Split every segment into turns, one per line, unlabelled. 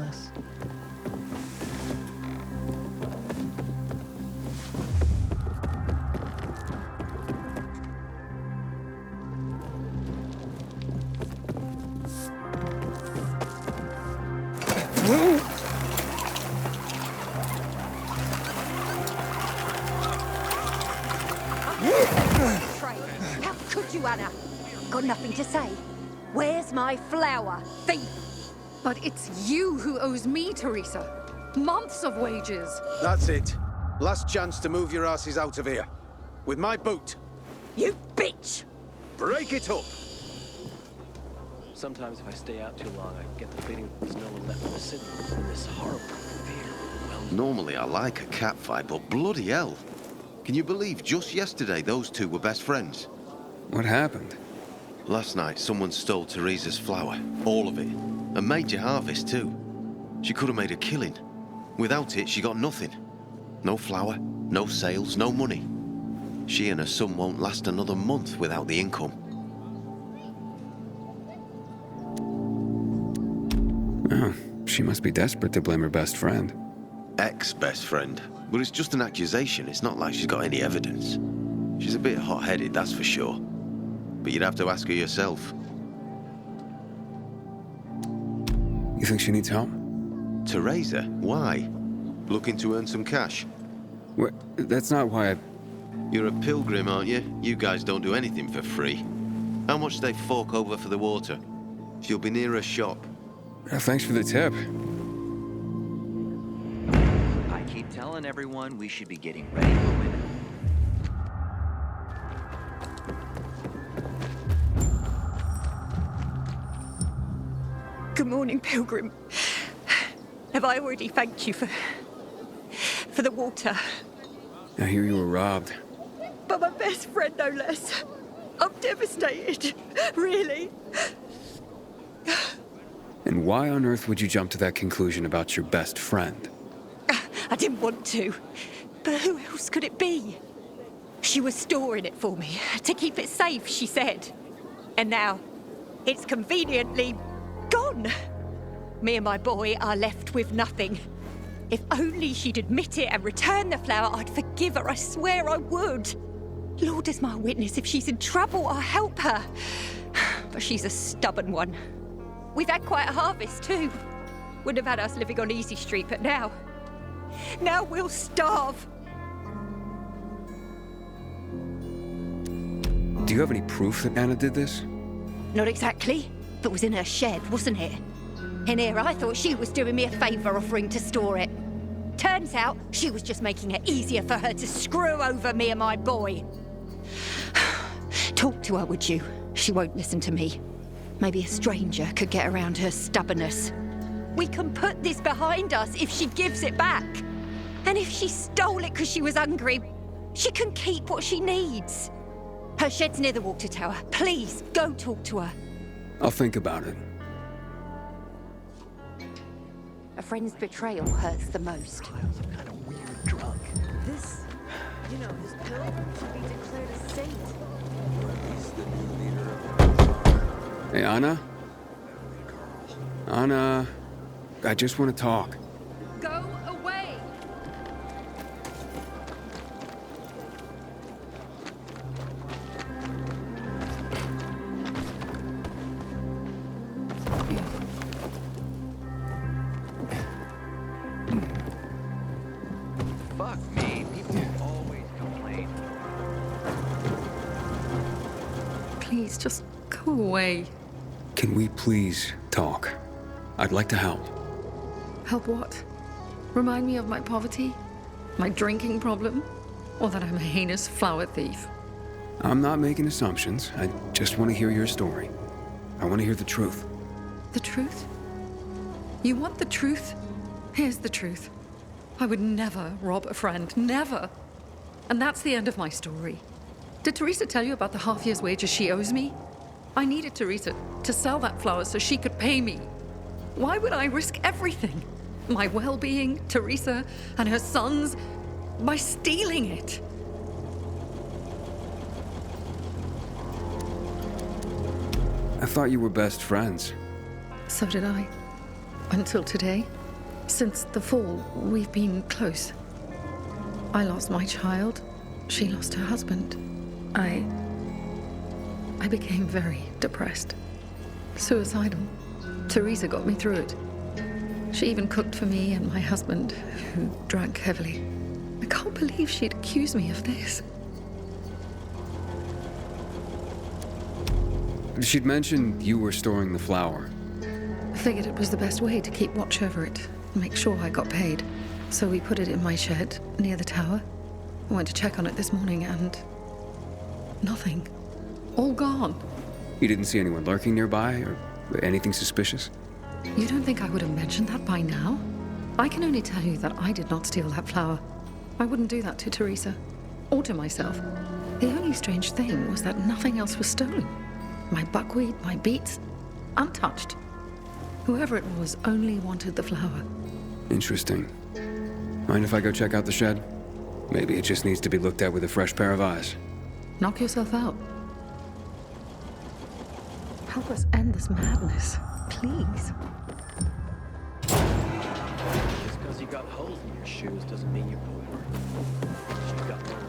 this?
How could you, Anna? Got nothing to say? Where's my flour, thief?
But it's you who owes me, Teresa. Months of wages.
That's it. Last chance to move your asses out of here. With my boot.
You bitch!
Break it up!
Sometimes if I stay out too long, I get the feeling that there's no one left in the city. And this horrible fear overwhelms me.
Normally I like a cat fight, but bloody hell. Can you believe just yesterday those two were best friends?
What happened?
Last night someone stole Teresa's flour. All of it. A major harvest too. She could have made a killing. Without it, she got nothing. No flour, no sales, no money. She and her son won't last another month without the income.
Oh, she must be desperate to blame her best friend.
Ex-best friend. But it's just an accusation. It's not like she's got any evidence. She's a bit hot-headed, that's for sure. But you'd have to ask her yourself.
You think she needs help?
Teresa? Why? Looking to earn some cash?
What? That's not why I...
You're a pilgrim, aren't you? You guys don't do anything for free. How much do they fork over for the water? She'll be near a shop.
Thanks for the tip.
I keep telling everyone we should be getting ready for winter.
Good morning, Pilgrim. Have I already thanked you for the water?
I hear you were robbed.
But my best friend, no less. I'm devastated. Really.
And why on earth would you jump to that conclusion about your best friend?
I didn't want to. But who else could it be? She was storing it for me, to keep it safe, she said. And now, it's conveniently gone. Me and my boy are left with nothing. If only she'd admit it and return the flour, I'd forgive her, I swear I would. Lord is my witness, if she's in trouble, I'll help her. But she's a stubborn one. We've had quite a harvest too. Wouldn't have had us living on Easy Street, but now we'll starve.
Do you have any proof that Anna did this?
Not exactly, but was in her shed, wasn't it? And here I thought she was doing me a favour offering to store it. Turns out she was just making it easier for her to screw over me and my boy. Talk to her, would you? She won't listen to me. Maybe a stranger could get around her stubbornness. We can put this behind us if she gives it back. And if she stole it because she was hungry, she can keep what she needs. Her shed's near the water tower. Please, go talk to her.
I'll think about it.
A friend's betrayal hurts the most.
Kyle's some kind of weird drug.
This pill should be declared a saint.
Hey, Anna? Anna, I just want to talk.
Go away!
Fuck me, people always complain.
Please, just go away.
Can we please talk? I'd like to help.
Help what? Remind me of my poverty? My drinking problem? Or that I'm a heinous flower thief?
I'm not making assumptions. I just want to hear your story. I want to hear the truth.
The truth? You want the truth? Here's the truth. I would never rob a friend. Never. And that's the end of my story. Did Teresa tell you about the half year's wages she owes me? I needed Teresa to sell that flour so she could pay me. Why would I risk everything? My well-being, Teresa, and her sons, by stealing it?
I thought you were best friends.
So did I. Until today. Since the fall, we've been close. I lost my child. She lost her husband. I became very depressed. Suicidal. Teresa got me through it. She even cooked for me and my husband, who drank heavily. I can't believe she'd accused me of this.
She'd mentioned you were storing the flower.
I figured it was the best way to keep watch over it, and make sure I got paid. So we put it in my shed near the tower. I went to check on it this morning and... nothing. All gone.
You didn't see anyone lurking nearby, or anything suspicious?
You don't think I would have mentioned that by now? I can only tell you that I did not steal that flower. I wouldn't do that to Teresa, or to myself. The only strange thing was that nothing else was stolen. My buckwheat, my beets, untouched. Whoever it was only wanted the flower.
Interesting. Mind if I go check out the shed? Maybe it just needs to be looked at with a fresh pair of eyes.
Knock yourself out. Help us end this madness, please.
Just because you got holes in your shoes doesn't mean you're poor. You got one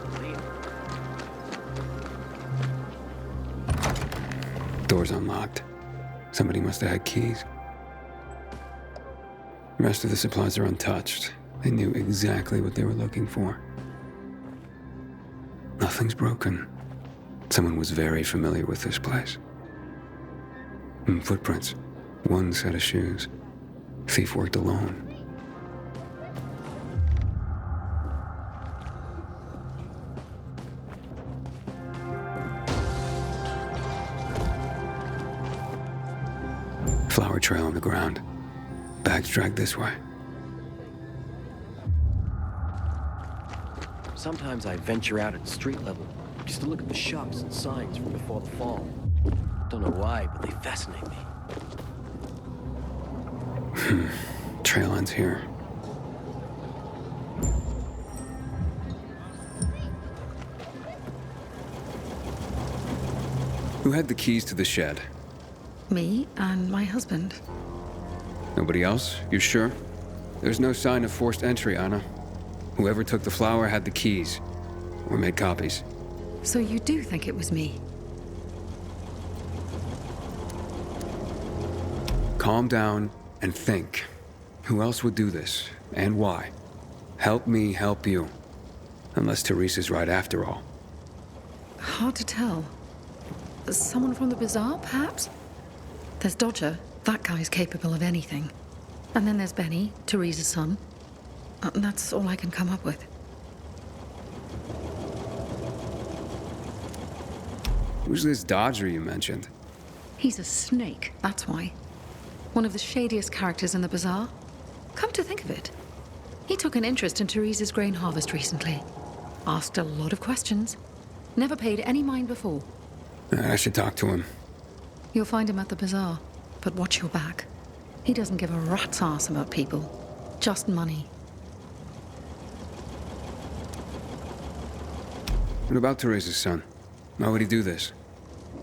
clean.
Door's unlocked. Somebody must have had keys. The rest of the supplies are untouched. They knew exactly what they were looking for. Nothing's broken. Someone was very familiar with this place. Footprints. One set of shoes. Thief worked alone. Flower trail on the ground. Bags dragged this way.
Sometimes I venture out at street level just to look at the shops and signs from before the fall. Don't know why, but they fascinate me.
Trail ends here. Who had the keys to the shed?
Me and my husband.
Nobody else? You sure? There's no sign of forced entry, Anna. Whoever took the flower had the keys. Or made copies.
So you do think it was me?
Calm down and think. Who else would do this? And why? Help me help you. Unless Teresa's right after all.
Hard to tell. Someone from the bazaar, perhaps? There's Dodger. That guy's capable of anything. And then there's Benny, Teresa's son. That's all I can come up with.
Who's this Dodger you mentioned?
He's a snake, that's why. One of the shadiest characters in the bazaar. Come to think of it, he took an interest in Teresa's grain harvest recently. Asked a lot of questions. Never paid any mind before.
I should talk to him.
You'll find him at the bazaar, but watch your back. He doesn't give a rat's ass about people. Just money.
What about Teresa's son? How would he do this?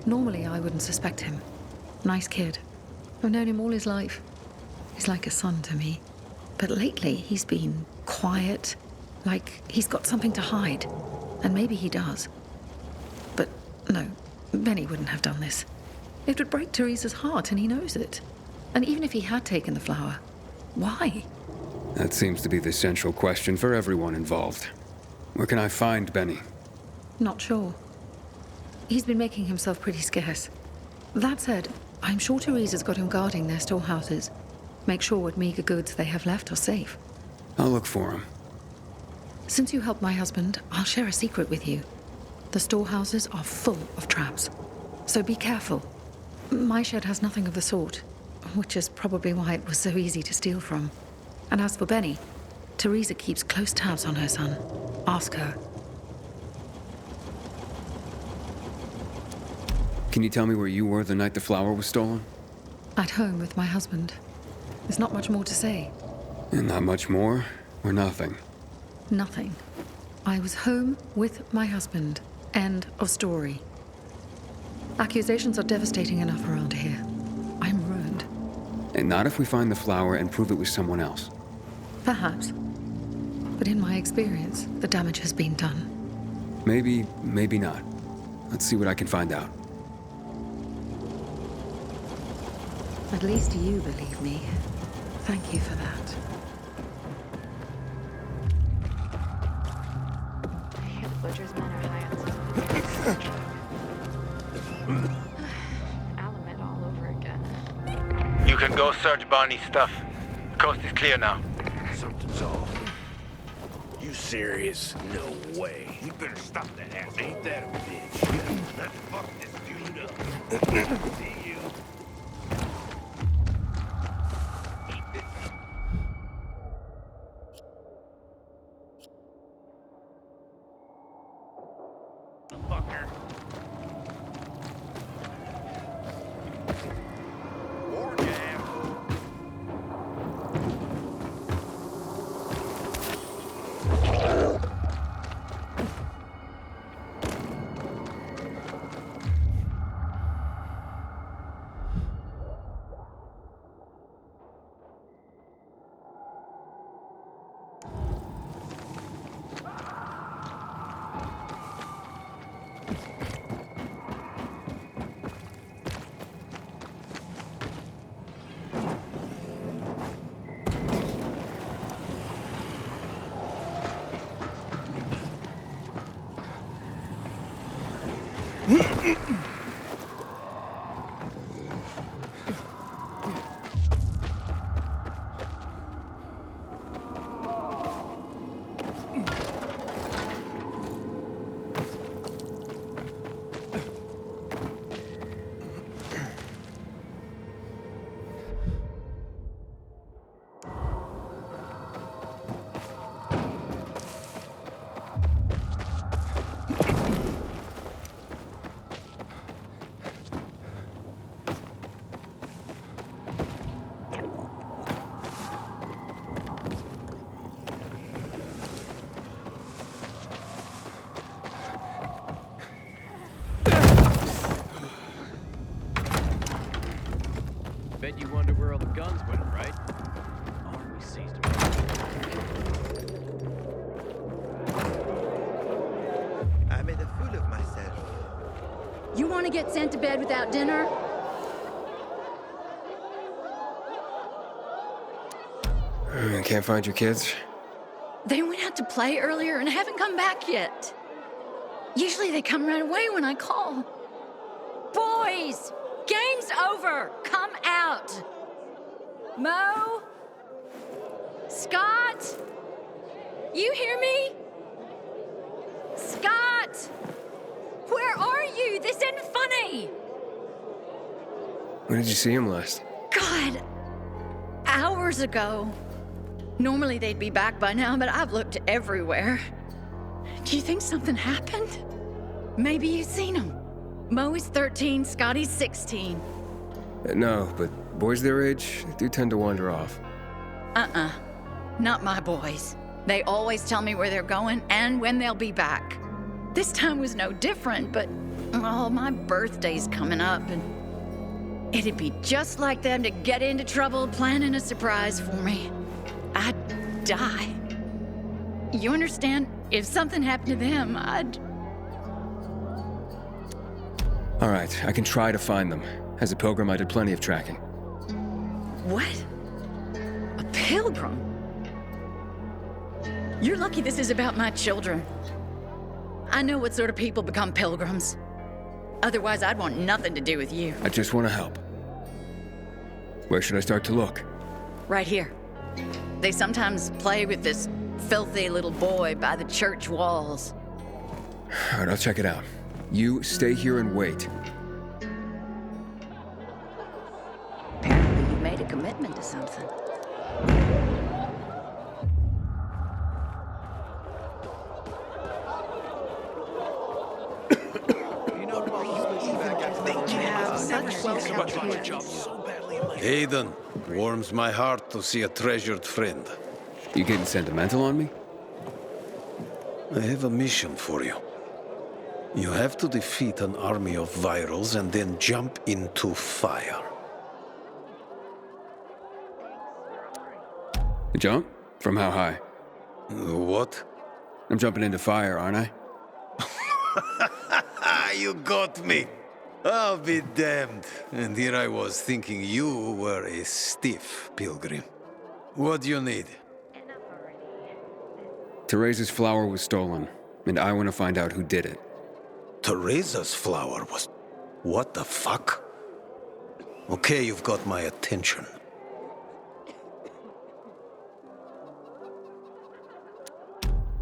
Normally, I wouldn't suspect him. Nice kid. I've known him all his life. He's like a son to me. But lately, he's been quiet, like he's got something to hide. And maybe he does. But no, Benny wouldn't have done this. It would break Teresa's heart, and he knows it. And even if he had taken the flower, why?
That seems to be the central question for everyone involved. Where can I find Benny?
Not sure. He's been making himself pretty scarce. That said, I'm sure Teresa's got him guarding their storehouses. Make sure what meager goods they have left are safe.
I'll look for him.
Since you helped my husband, I'll share a secret with you. The storehouses are full of traps. So be careful. My shed has nothing of the sort, which is probably why it was so easy to steal from. And as for Benny, Teresa keeps close tabs on her son. Ask her.
Can you tell me where you were the night the flower was stolen?
At home with my husband. There's not much more to say.
And not much more, or nothing?
Nothing. I was home with my husband. End of story. Accusations are devastating enough around here. I'm ruined.
And not if we find the flower and prove it was someone else.
Perhaps. But in my experience, the damage has been done.
Maybe, maybe not. Let's see what I can find out.
At least you believe me. Thank you for that.
The butcher's men are high on some Alamet all over again.
You can go search Barney's stuff. Coast is clear now.
Something's off. You serious? No way. You better stop that ass. Ain't that a bitch? Let's fuck this dude up. See you. Fucker. More gas.
Bet you wonder where all the guns went, right? Oh, we seized them.
I made a fool of myself.
You want to get sent to bed without dinner?
Can't find your kids?
They went out to play earlier and haven't come back yet. Usually they come right away when I call. Boys! Game's over! Come out! Mo? Scott? You hear me? Scott! Where are you? This isn't funny!
When did you see him last?
God! Hours ago. Normally they'd be back by now, but I've looked everywhere. Do you think something happened? Maybe you've seen him. Mo is 13, Scotty's 16.
No, but boys their age do tend to wander off.
Not my boys. They always tell me where they're going and when they'll be back. This time was no different, but, oh, my birthday's coming up, and it'd be just like them to get into trouble planning a surprise for me. I'd die. You understand? If something happened to them, I'd...
All right, I can try to find them. As a pilgrim, I did plenty of tracking.
What? A pilgrim? You're lucky this is about my children. I know what sort of people become pilgrims. Otherwise, I'd want nothing to do with you.
I just want to help. Where should I start to look?
Right here. They sometimes play with this filthy little boy by the church walls.
All right, I'll check it out. You stay here and wait.
Apparently you made a commitment to something.
Aiden, warms my heart to see a treasured friend.
You getting sentimental on me?
I have a mission for you. You have to defeat an army of virals and then jump into fire.
Jump? From how high?
What?
I'm jumping into fire, aren't I?
You got me. I'll be damned. And here I was thinking you were a stiff pilgrim. What do you need?
Teresa's flower was stolen, and I want to find out who did it.
Teresa's flower was... What the fuck? Okay, you've got my attention.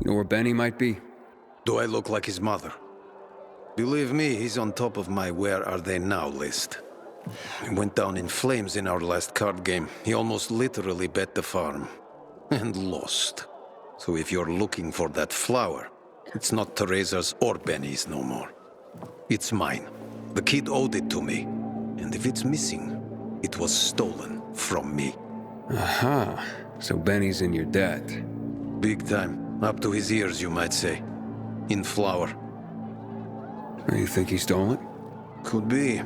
You know where Benny might be?
Do I look like his mother? Believe me, he's on top of my where are they now list. He went down in flames in our last card game. He almost literally bet the farm. And lost. So if you're looking for that flower, it's not Teresa's or Benny's no more. It's mine. The kid owed it to me. And if it's missing, it was stolen from me.
Aha. So Benny's in your debt.
Big time. Up to his ears, you might say. In flour.
You think he stole it?
Could be.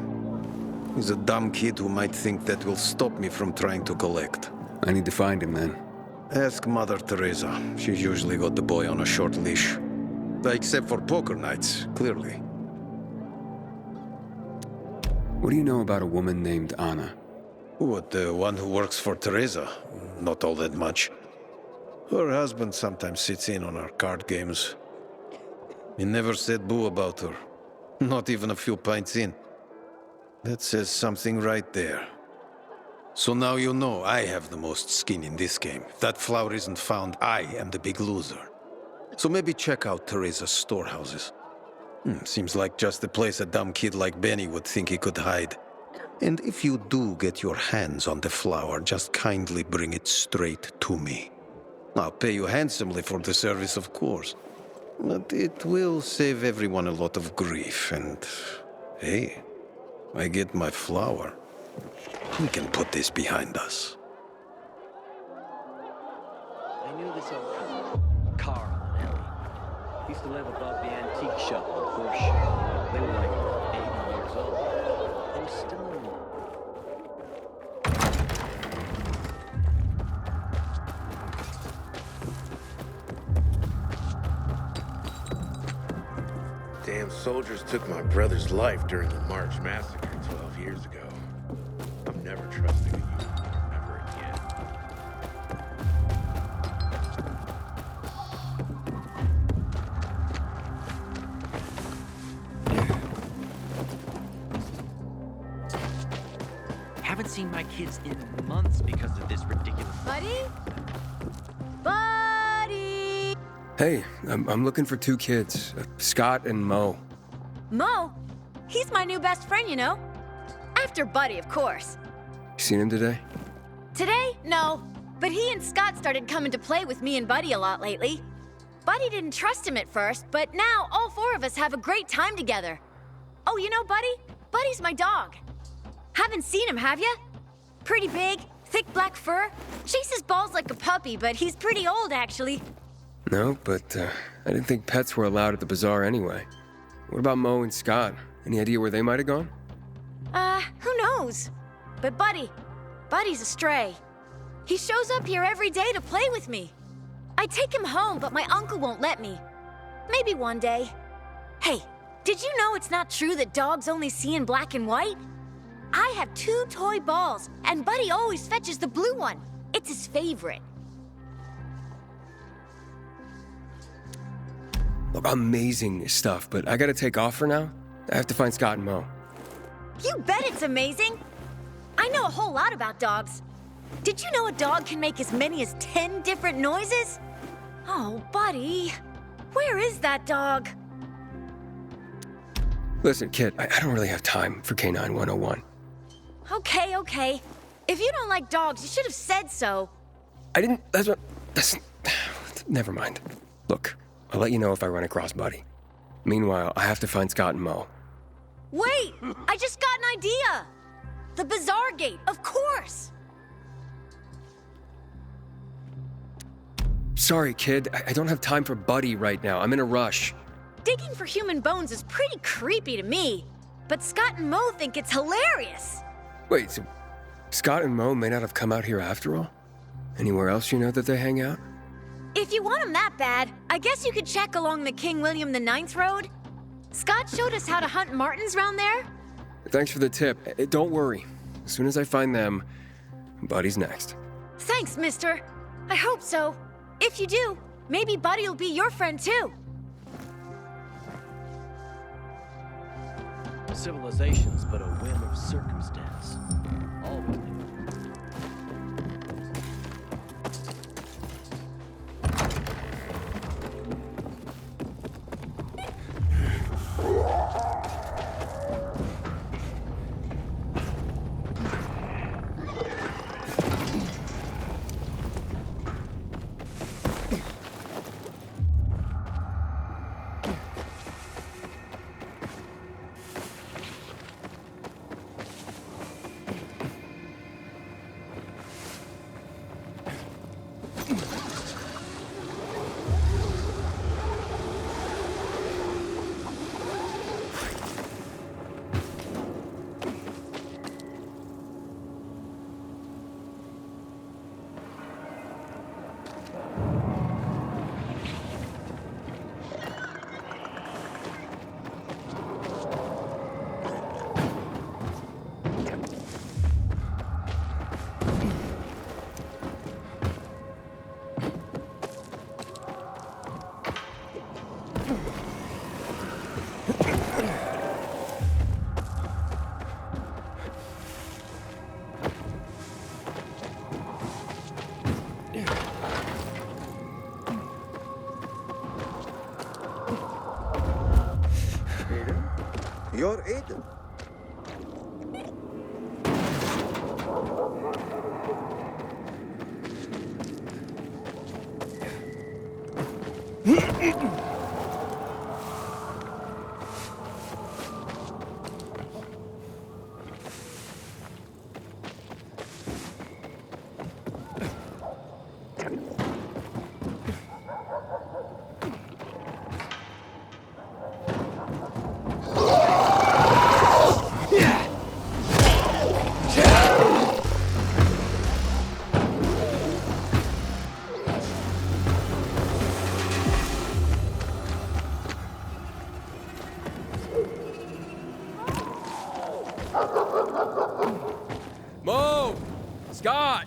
He's a dumb kid who might think that will stop me from trying to collect.
I need to find him then.
Ask Mother Teresa. She's usually got the boy on a short leash. Except for poker nights, clearly.
What do you know about a woman named Anna?
What, the one who works for Teresa? Not all that much. Her husband sometimes sits in on our card games. He never said boo about her. Not even a few pints in. That says something right there. So now you know I have the most skin in this game. If that flower isn't found, I am the big loser. So maybe check out Teresa's storehouses. Seems like just a place a dumb kid like Benny would think he could hide. And if you do get your hands on the flower, just kindly bring it straight to me. I'll pay you handsomely for the service, of course. But it will save everyone a lot of grief, and... hey, I get my flower. We can put this behind us.
I knew this old couple, Carl and Ellie. Used to live above the antique shop on Horseshoe. They were like 80 years old. They were still in love.
Damn soldiers took my brother's life during the March Massacre 12 years ago. I'm never trusting a uniform ever again.
Haven't seen my kids in months because of this ridiculous...
Buddy? Buddy!
Hey, I'm looking for two kids, Scott and Mo.
Mo? He's my new best friend, you know? After Buddy, of course.
You seen him today?
Today? No. But he and Scott started coming to play with me and Buddy a lot lately. Buddy didn't trust him at first, but now all four of us have a great time together. Oh, you know Buddy? Buddy's my dog. Haven't seen him, have you? Pretty big, thick black fur. Chases balls like a puppy, but he's pretty old, actually.
No, but I didn't think pets were allowed at the bazaar anyway. What about Mo and Scott? Any idea where they might have gone?
Who knows? But Buddy's a stray. He shows up here every day to play with me. I take him home, but my uncle won't let me. Maybe one day. Hey, did you know it's not true that dogs only see in black and white? I have 2 toy balls, and Buddy always fetches the blue one. It's his favorite.
Look, amazing stuff, but I gotta take off for now. I have to find Scott and Mo.
You bet it's amazing. I know a whole lot about dogs. Did you know a dog can make as many as 10 different noises? Oh, Buddy. Where is that dog?
Listen, kid, I don't really have time for K9 101.
Okay. If you don't like dogs, you should have said so.
I didn't... That's... Never mind. Look, I'll let you know if I run across Buddy. Meanwhile, I have to find Scott and Mo.
Wait! I just got an idea! The Bazaar Gate, of course!
Sorry, kid. I don't have time for Buddy right now. I'm in a rush.
Digging for human bones is pretty creepy to me. But Scott and Mo think it's hilarious.
Wait, so Scott and Mo may not have come out here after all? Anywhere else you know that they hang out?
If you want him that bad, I guess you could check along the King William IX road. Scott showed us how to hunt martins round there.
Thanks for the tip. Don't worry. As soon as I find them, Buddy's next.
Thanks, mister. I hope so. If you do, maybe Buddy will be your friend too.
Civilization's but a whim of circumstance. Always.
You're Aiden.
Mo! Scott!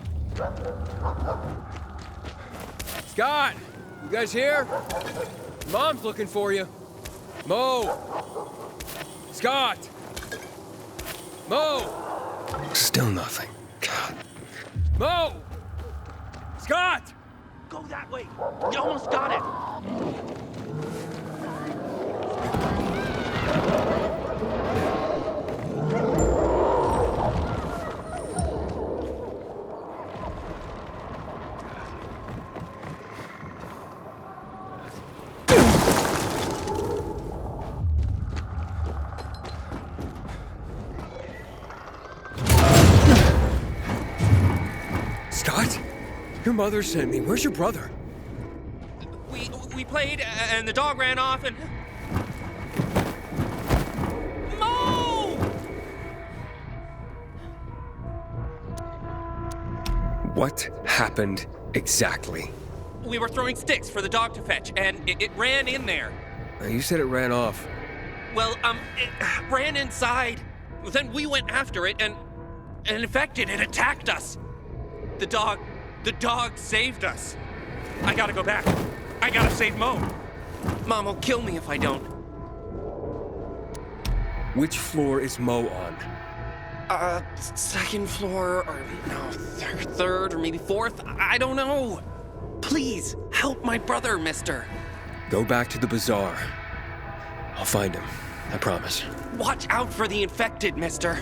Scott! You guys here? Mom's looking for you. Mo! Scott! Mo! Still nothing. God. Mo! Scott!
Go that way. You almost got it.
Scott? Your mother sent me. Where's your brother?
We played, and the dog ran off, and... Mo!
What happened exactly?
We were throwing sticks for the dog to fetch, and it ran in there.
You said it ran off.
Well, it ran inside. Then we went after it, and infected, it attacked us. The dog saved us. I gotta go back. I gotta save Mo. Mom will kill me if I don't.
Which floor is Mo on?
Second floor, or no, third, or maybe fourth. I don't know. Please, help my brother, mister.
Go back to the bazaar. I'll find him. I promise.
Watch out for the infected, mister.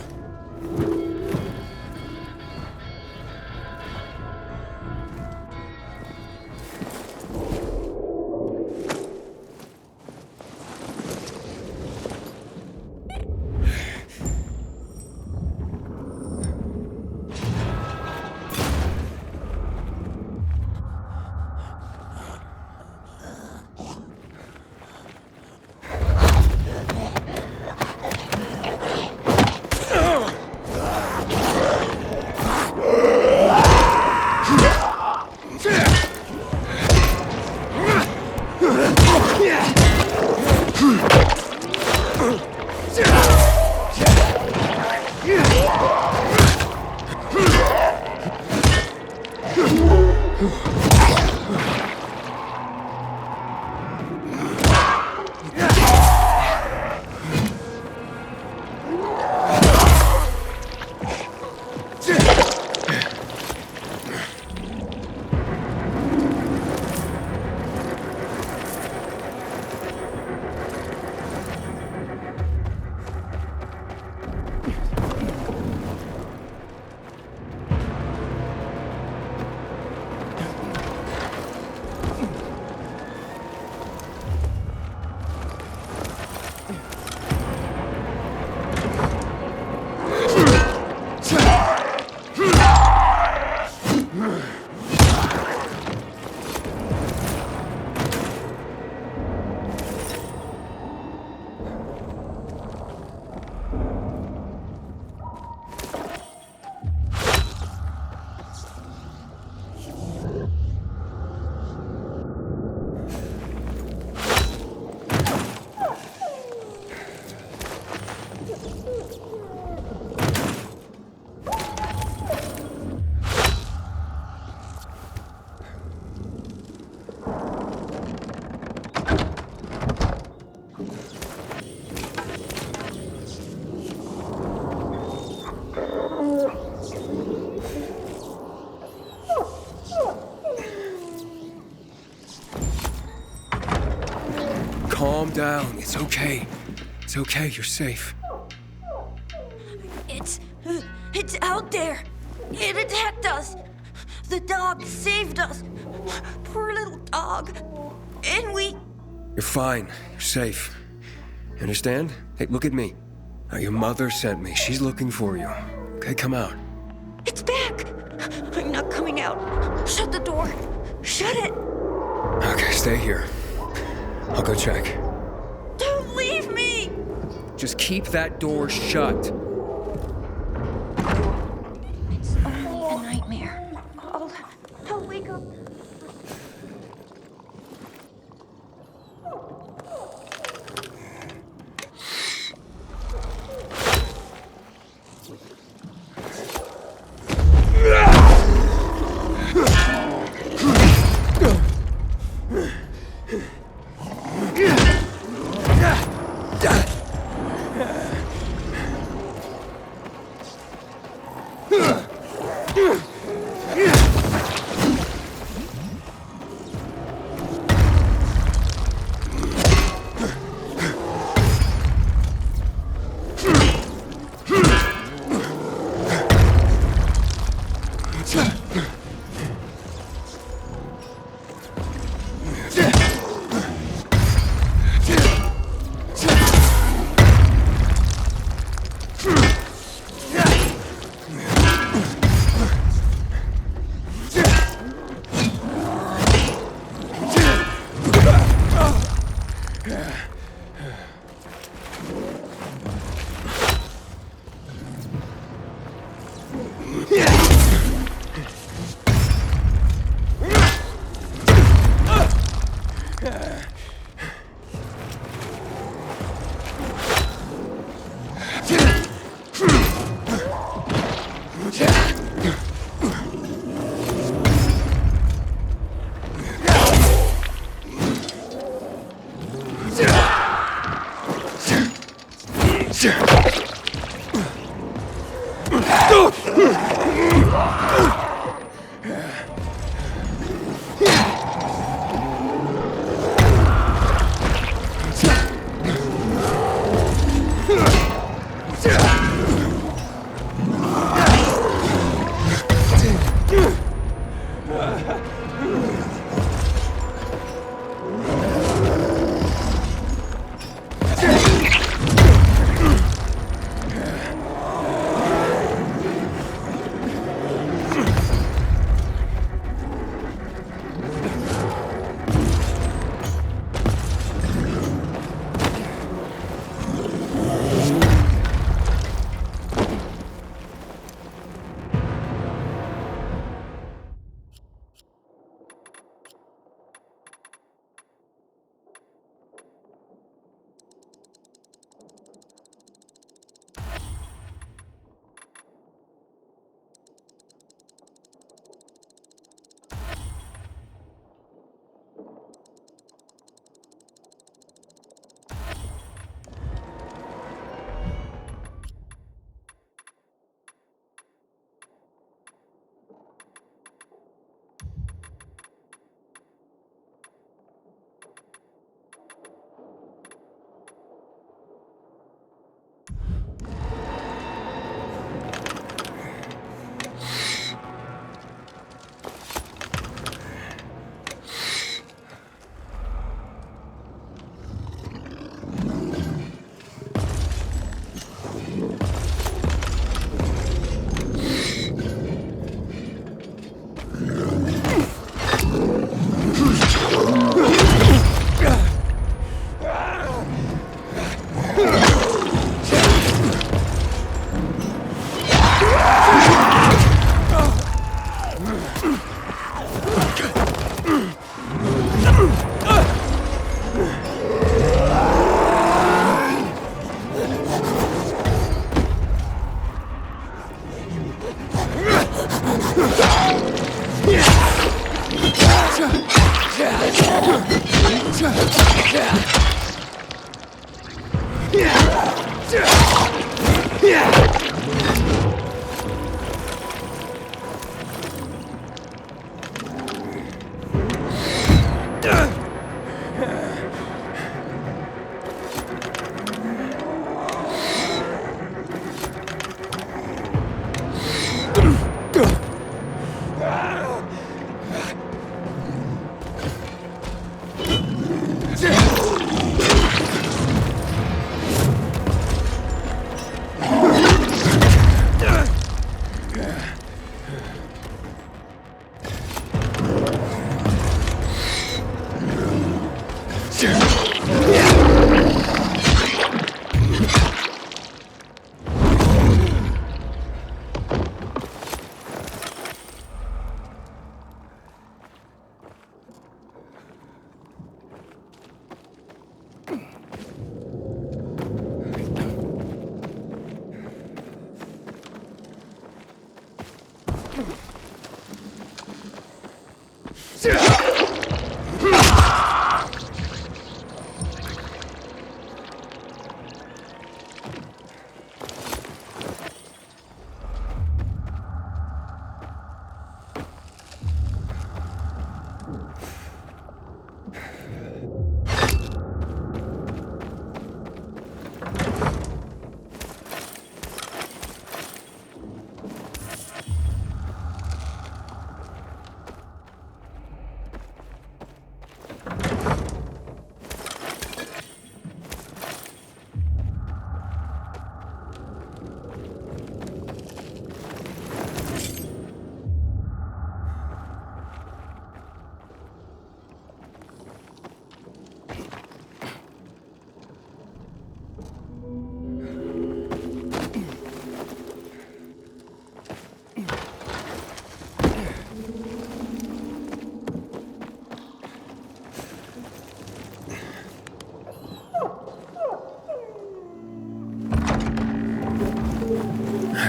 down. It's okay. It's okay. You're safe.
It's out there. It attacked us. The dog saved us. Poor little dog. And we...
You're fine. You're safe. You understand? Hey, look at me. Now, your mother sent me. She's looking for you. Okay, come out.
It's back. I'm not coming out. Shut the door. Shut it.
Okay, stay here. I'll go check.
Don't leave me!
Just keep that door shut.
It's only a nightmare. I'll wake up.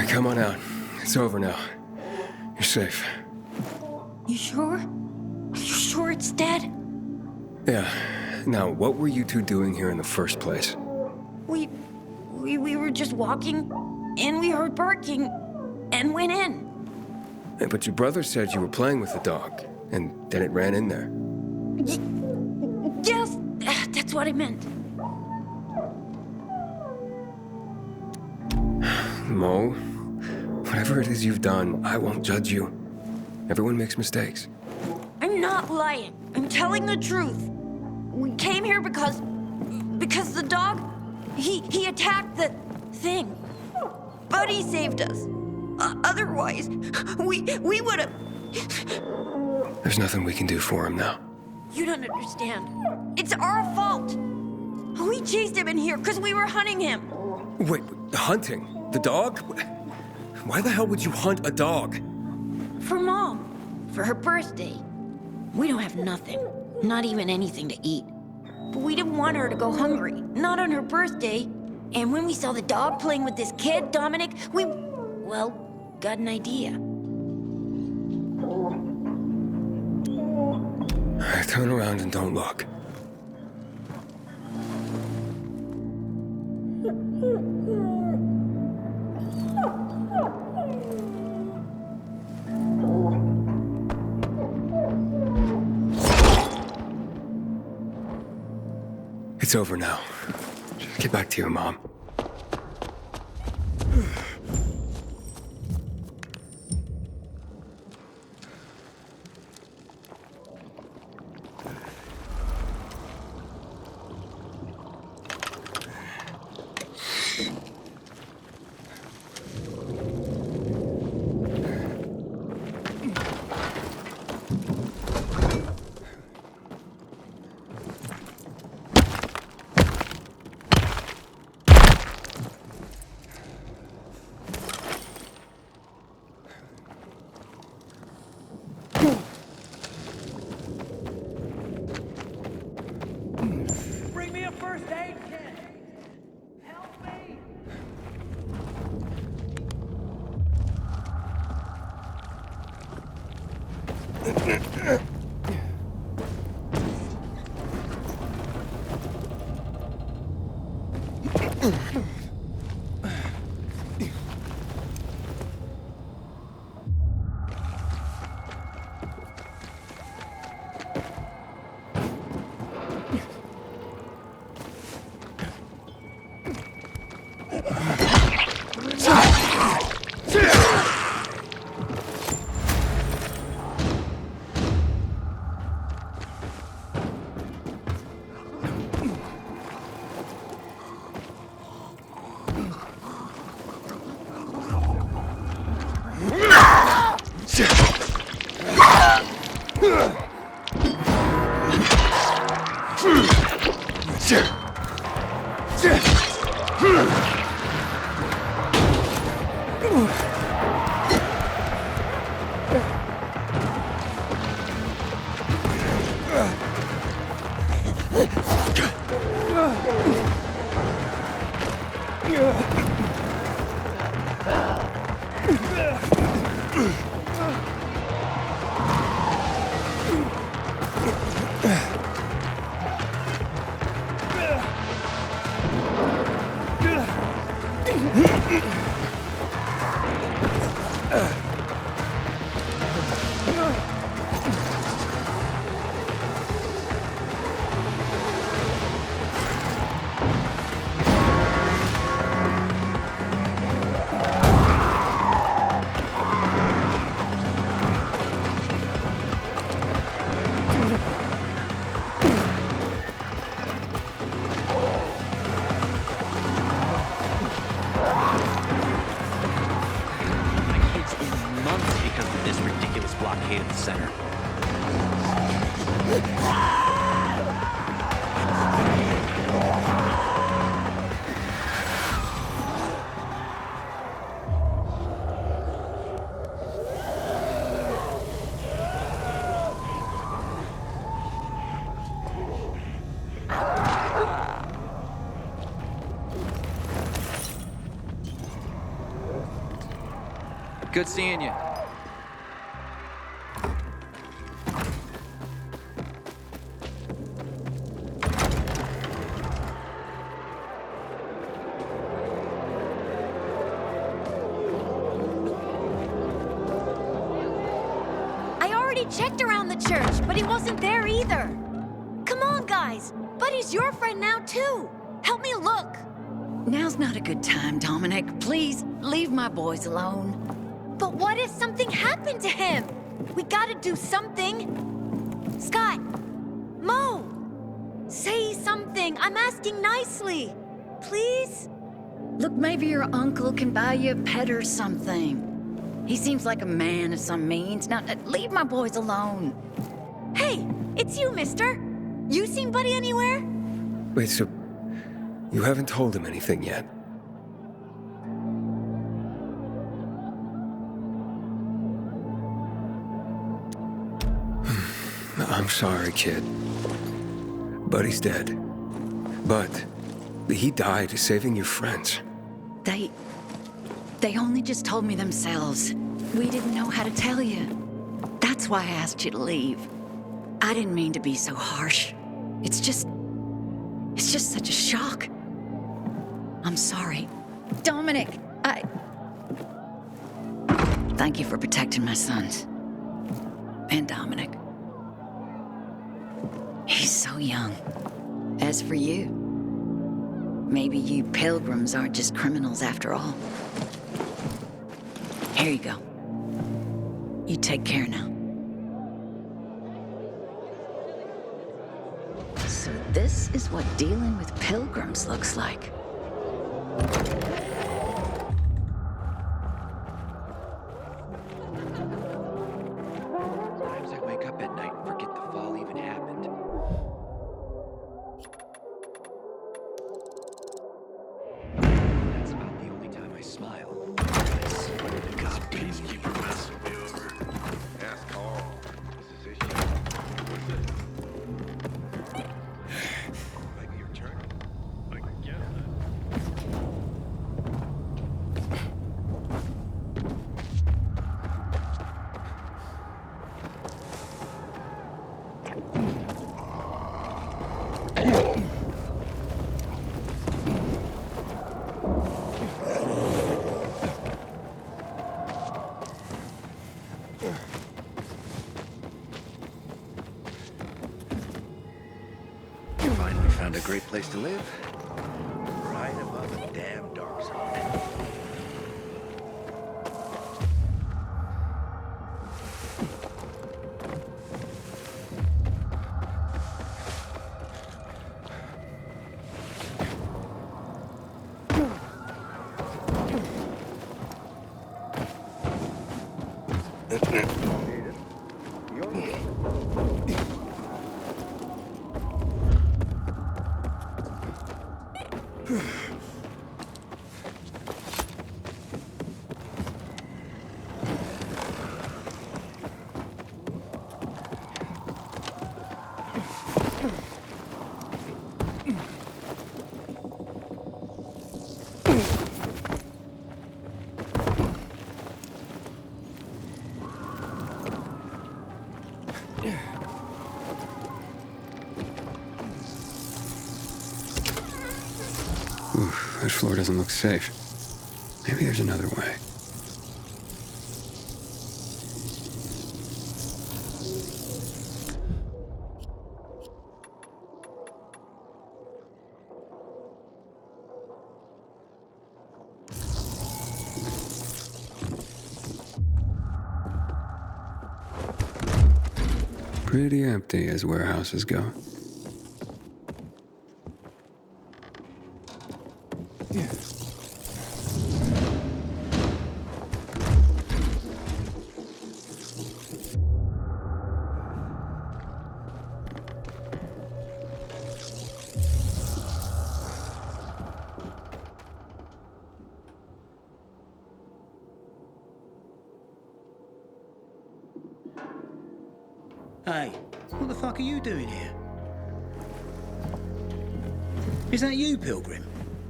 Come on out. It's over now. You're safe.
You sure? Are you sure it's dead?
Yeah. Now, what were you two doing here in the first place?
We were just walking, and we heard barking, and went in.
Yeah, but your brother said you were playing with the dog, and then it ran in there.
Yes, that's what I meant.
Mo, whatever it is you've done, I won't judge you. Everyone makes mistakes.
I'm not lying. I'm telling the truth. We came here because the dog, he attacked the thing. Buddy saved us. Otherwise, we would have...
There's nothing we can do for him now.
You don't understand. It's our fault. We chased him in here because we were hunting him.
Wait, hunting? The dog? Why the hell would you hunt a dog?
For Mom. For her birthday. We don't have nothing. Not even anything to eat. But we didn't want her to go hungry. Not on her birthday. And when we saw the dog playing with this kid, Dominic, we, well, got an idea.
Turn around and don't look. It's over now. Just get back to your mom.
Bring me a first aid kit! Help me!
Good seeing you.
I already checked around the church, but he wasn't there either. Come on, guys. Buddy's your friend now, too. Help me look.
Now's not a good time, Dominic. Please, leave my boys alone.
But what if something happened to him? We gotta do something. Scott! Mo! Say something. I'm asking nicely. Please?
Look, maybe your uncle can buy you a pet or something. He seems like a man of some means. Now, leave my boys alone.
Hey, it's you, mister. You seen Buddy anywhere?
Wait, so you haven't told him anything yet? I'm sorry, kid. Buddy's dead. But he died saving your friends.
They only just told me themselves. We didn't know how to tell you. That's why I asked you to leave. I didn't mean to be so harsh. It's just such a shock. I'm sorry. Dominic, Thank you for protecting my sons. And Dominic. He's so young. As for you, maybe you pilgrims aren't just criminals after all. Here you go. You take care now. So this is what dealing with pilgrims looks like.
Sometimes I wake up at night and forget the fall even happened. That's about the only time I smile.
God, please keep her messing me over. Ask Carl. What's his issue? What's it? Maybe your turn. I guess
Finally found a great place to live. Right above the damn dark zone.
This floor doesn't look safe. Maybe there's another way. Pretty empty as warehouses go.
Hey, what the fuck are you doing here? Is that you, Pilgrim?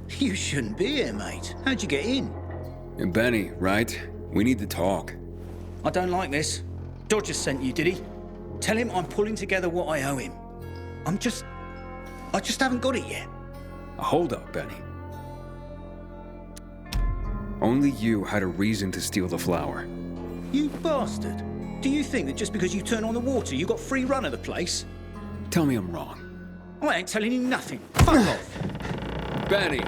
You shouldn't be here, mate. How'd you get in?
And Benny, right? We need to talk.
I don't like this. Dodger sent you, did he? Tell him I'm pulling together what I owe him. I just haven't got it yet.
Hold up, Benny. Only you had a reason to steal the flower.
You bastard. Do you think that just because you turn on the water, you got free run of the place?
Tell me I'm wrong.
I ain't telling you nothing. Fuck off.
Benny!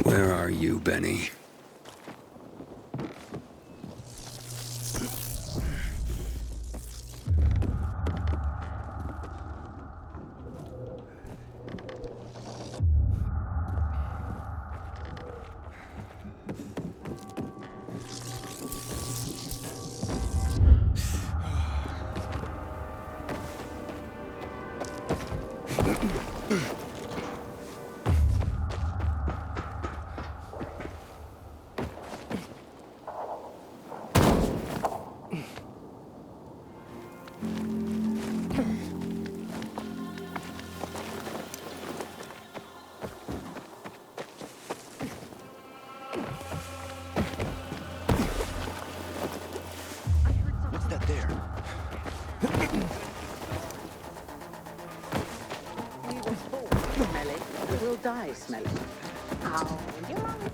Where are you, Benny?
Die smelling. Ow, your mom is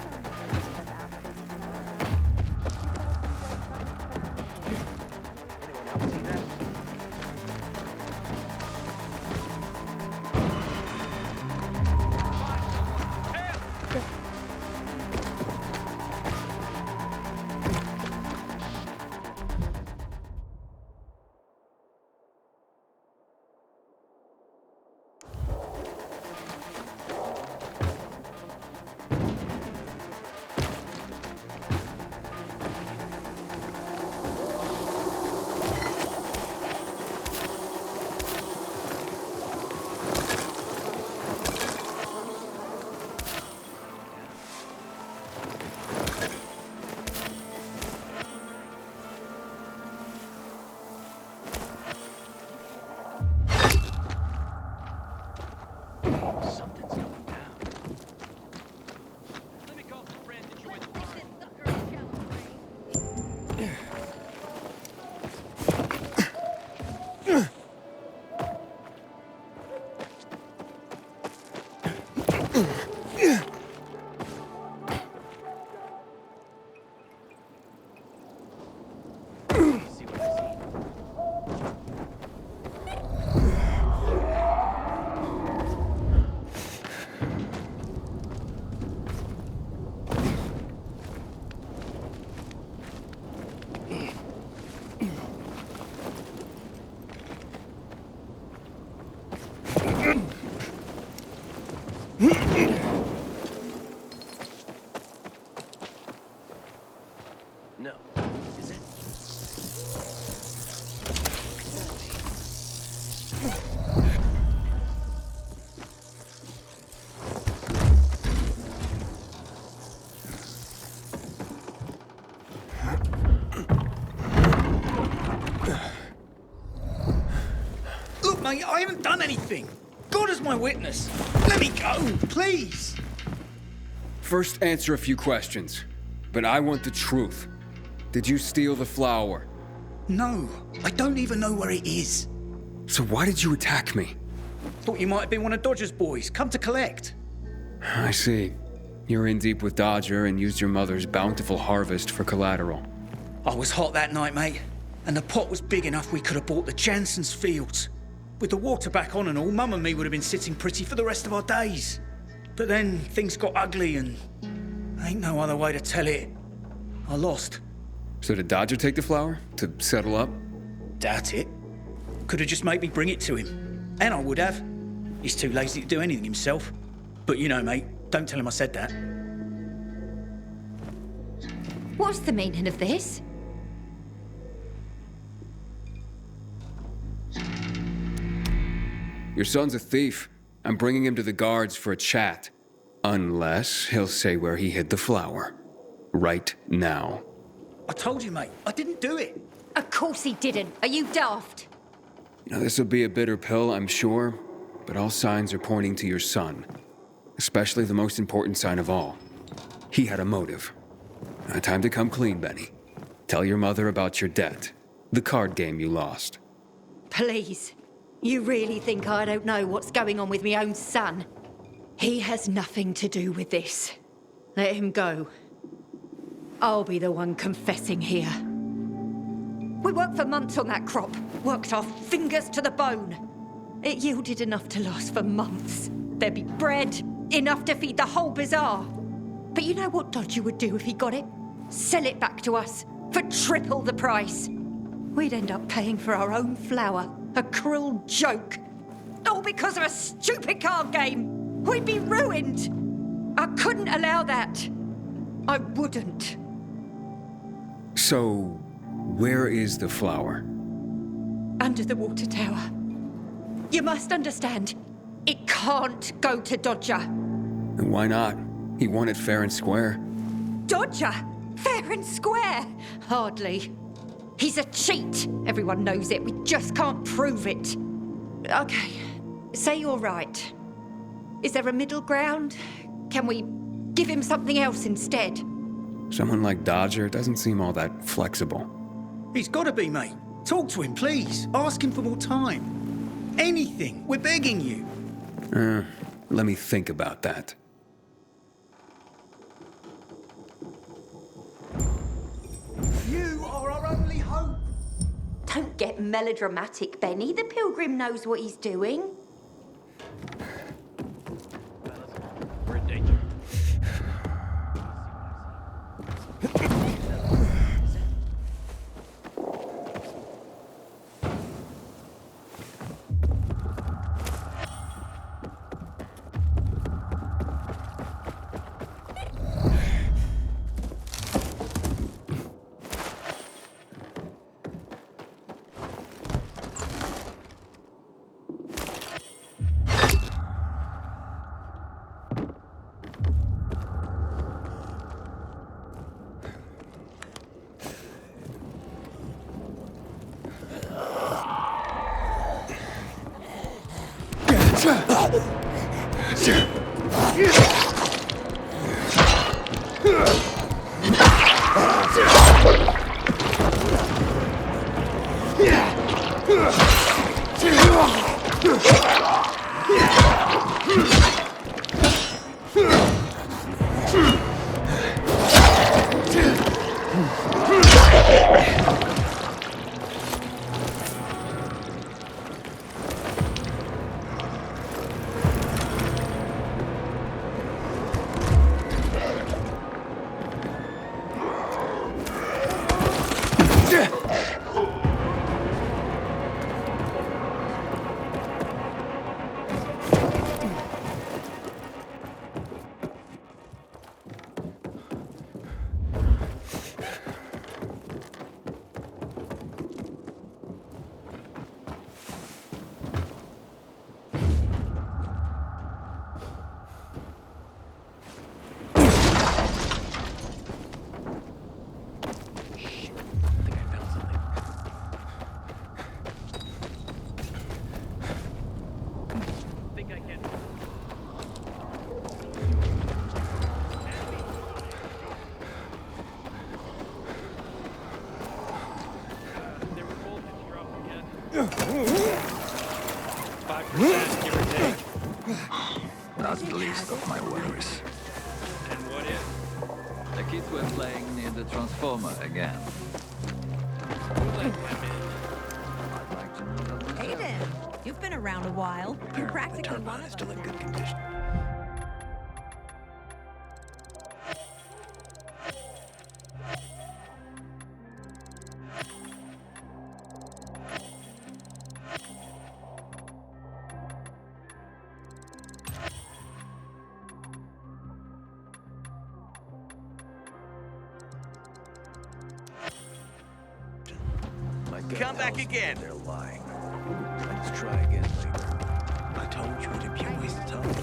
No. Is it?
Look, mate, I haven't done anything. God is my witness. Let me go, please.
First, answer a few questions. But I want the truth. Did you steal the flower?
No, I don't even know where it is.
So why did you attack me?
Thought you might have been one of Dodger's boys, come to collect.
I see. You're in deep with Dodger and used your mother's bountiful harvest for collateral.
I was hot that night, mate, and the pot was big enough we could have bought the Jansen's fields. With the water back on and all, Mum and me would have been sitting pretty for the rest of our days. But then things got ugly and ain't no other way to tell it. I lost.
So did Dodger take the flower to settle up?
Doubt it. Could have just made me bring it to him. And I would have. He's too lazy to do anything himself. But you know, mate, don't tell him I said that.
What's the meaning of this?
Your son's a thief. I'm bringing him to the guards for a chat. Unless he'll say where he hid the flower. Right now.
I told you, mate, I didn't do it.
Of course he didn't. Are you daft?
Now, this will be a bitter pill, I'm sure, but all signs are pointing to your son. Especially the most important sign of all. He had a motive. Now, time to come clean, Benny. Tell your mother about your debt. The card game you lost.
Please. You really think I don't know what's going on with my own son? He has nothing to do with this. Let him go. I'll be the one confessing here. We worked for months on that crop. Worked our fingers to the bone. It yielded enough to last for months. There'd be bread, enough to feed the whole bazaar. But you know what Dodger would do if he got it? Sell it back to us for triple the price. We'd end up paying for our own flour. A cruel joke. All because of a stupid card game. We'd be ruined. I couldn't allow that. I wouldn't.
So, where is the flower?
Under the water tower. You must understand, it can't go to Dodger.
And why not? He won it fair and square.
Dodger? Fair and square? Hardly. He's a cheat. Everyone knows it. We just can't prove it. Okay, say you're right. Is there a middle ground? Can we give him something else instead?
Someone like Dodger doesn't seem all that flexible.
He's got to be, mate. Talk to him, please. Ask him for more time. Anything. We're begging you.
Let me think about that.
You are our only hope.
Don't get melodramatic, Benny. The pilgrim knows what he's doing.
We're in danger.
5%, give or take.
That's the least of my worries.
And what if?
The kids were playing near the transformer again.
Aiden, you've been around a while. You're practically one of us
still in
now.
good condition.
Come back again.
They're lying. Let's try again later. I told you it'd be a waste of time.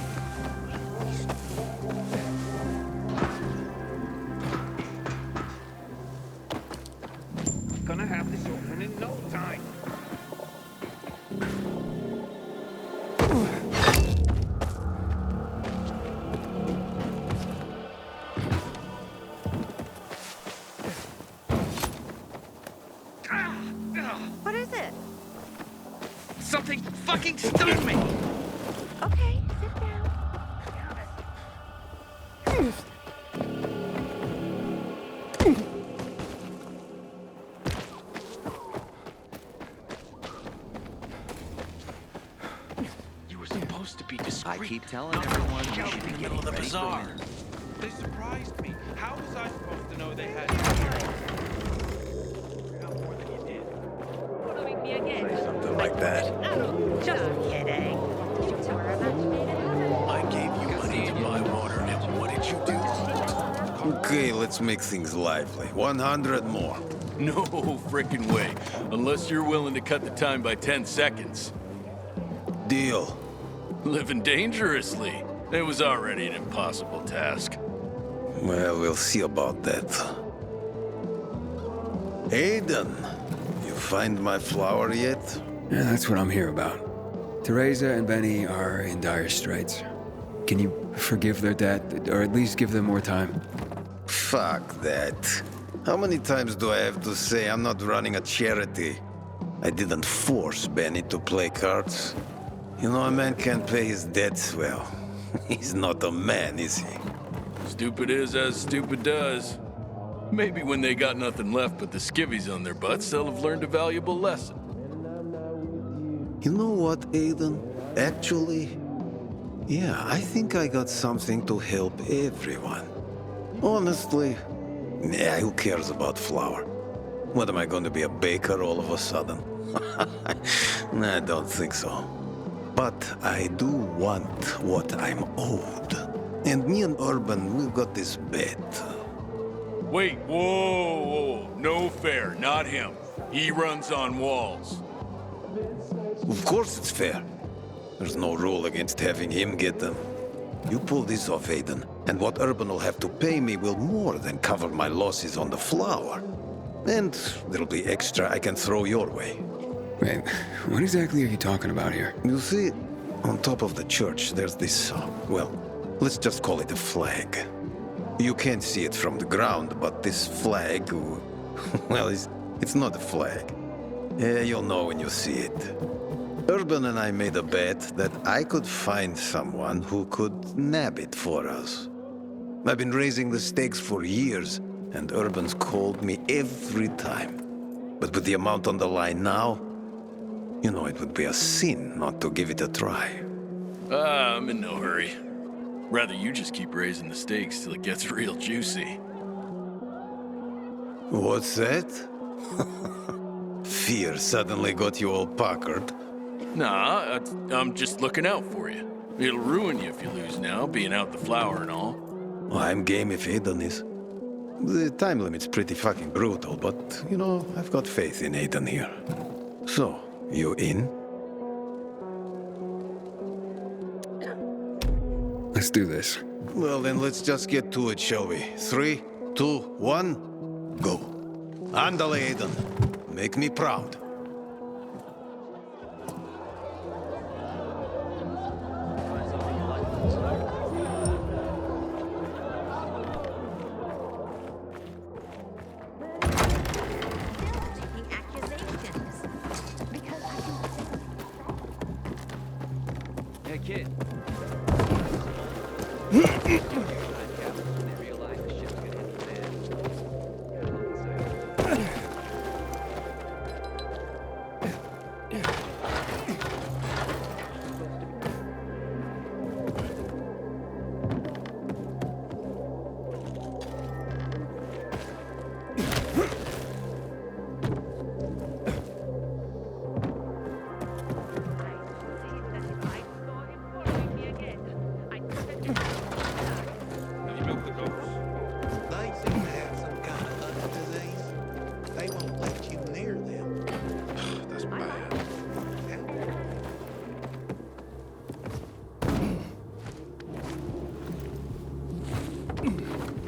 Gonna have this open in no time.
What is it?
Something fucking stung me!
Okay, sit down.
You were supposed to be discreet.
I keep telling everyone we should be getting
of the
ready for
bazaar.
winter.
They surprised me. How was I supposed to know they had you here? More than you did.
Following me again.
Something like that.
Just kidding. Did you tell her about
I gave you money to buy water, and what did you do?
Okay, let's make things lively. 100 more.
No frickin' way. Unless you're willing to cut the time by 10 seconds.
Deal.
Living dangerously. It was already an impossible task.
Well, we'll see about that. Aiden, you find my flower yet?
Yeah, that's what I'm here about. Teresa and Benny are in dire straits. Can you forgive their debt, or at least give them more time?
Fuck that. How many times do I have to say I'm not running a charity? I didn't force Benny to play cards. You know, a man can't pay his debts well. He's not a man, is he?
Stupid is as stupid does. Maybe when they got nothing left but the skivvies on their butts, they'll have learned a valuable lesson.
You know what, Aiden? Actually, yeah, I think I got something to help everyone. Honestly, yeah, who cares about flour? What, am I going to be a baker all of a sudden? Nah, I don't think so. But I do want what I'm owed. And me and Urban, we've got this bet.
Wait, whoa. No fair, not him. He runs on walls.
Of course it's fair. There's no rule against having him get them. You pull this off, Aiden, and what Urban will have to pay me will more than cover my losses on the flour. And there'll be extra I can throw your way.
Wait, what exactly are you talking about here?
You see, on top of the church, there's this, well, let's just call it a flag. You can't see it from the ground, but this flag, well, it's not a flag. You'll know when you see it. Urban and I made a bet that I could find someone who could nab it for us. I've been raising the stakes for years, and Urban's called me every time. But with the amount on the line now, you know, it would be a sin not to give it a try.
I'm in no hurry. Rather you just keep raising the stakes till it gets real juicy.
What's that? Fear suddenly got you all puckered.
Nah, I'm just looking out for you. It'll ruin you if you lose now, being out the flour and all.
Well, I'm game if Aiden is. The time limit's pretty fucking brutal, but, you know, I've got faith in Aiden here. So, you in?
Let's do this.
Well, then let's just get to it, shall we? 3, 2, 1, go. Andale, Aiden. Make me proud.
Taking accusations. Because I
kid.